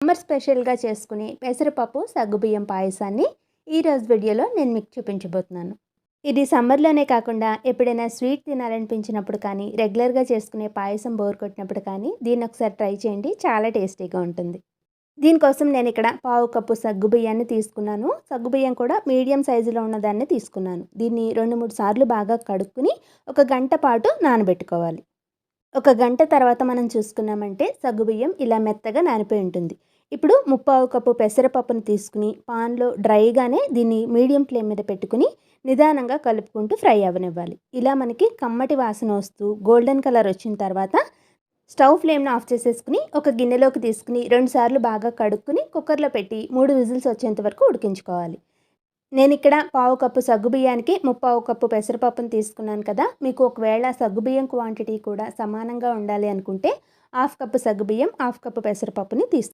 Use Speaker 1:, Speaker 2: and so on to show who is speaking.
Speaker 1: Summer స్పెషల్గా చేసుకునే పెసరపప్పు సగ్గుబియ్యం పాయసాన్ని ఈరోజు వీడియోలో నేను మీకు చూపించబోతున్నాను. ఇది సమ్మర్లోనే కాకుండా ఎప్పుడైనా స్వీట్ తినాలనిపించినప్పుడు కానీ, రెగ్యులర్గా చేసుకునే పాయసం బోర్ కొట్టినప్పుడు కానీ దీన్ని ఒకసారి ట్రై చేయండి. చాలా టేస్టీగా ఉంటుంది. దీనికోసం నేను ఇక్కడ పావు కప్పు సగ్గుబియ్యాన్ని తీసుకున్నాను. సగ్గుబియ్యం కూడా మీడియం సైజులో ఉన్నదాన్ని తీసుకున్నాను. దీన్ని 2-3 సార్లు బాగా కడుక్కుని ఒక గంట పాటు నానబెట్టుకోవాలి. ఒక గంట తర్వాత మనం చూసుకున్నామంటే సగ్గుబియ్యం ఇలా మెత్తగా నానిపోయి ఉంటుంది. ఇప్పుడు 3/4 కప్పు పెసరపప్పును తీసుకుని పాన్లో డ్రైగానే దీన్ని మీడియం ఫ్లేమ్ మీద పెట్టుకుని నిదానంగా కలుపుకుంటూ ఫ్రై అవ్వనివ్వాలి. ఇలా మనకి కమ్మటి వాసన వస్తూ గోల్డెన్ కలర్ వచ్చిన తర్వాత స్టవ్ ఫ్లేమ్ను ఆఫ్ చేసేసుకుని ఒక గిన్నెలోకి తీసుకుని 2 సార్లు బాగా కడుక్కుని కుక్కర్లో పెట్టి 3 విజిల్స్ వచ్చేంత వరకు ఉడికించుకోవాలి. నేను ఇక్కడ పావు కప్పు సగ్గుబియ్యానికి 3/4 కప్పు పెసరపప్పును తీసుకున్నాను కదా. మీకు ఒకవేళ సగ్గుబియ్యం క్వాంటిటీ కూడా సమానంగా ఉండాలి అనుకుంటే 1/2 కప్పు సగ్గుబియ్యం 1/2 కప్పు పెసరపప్పుని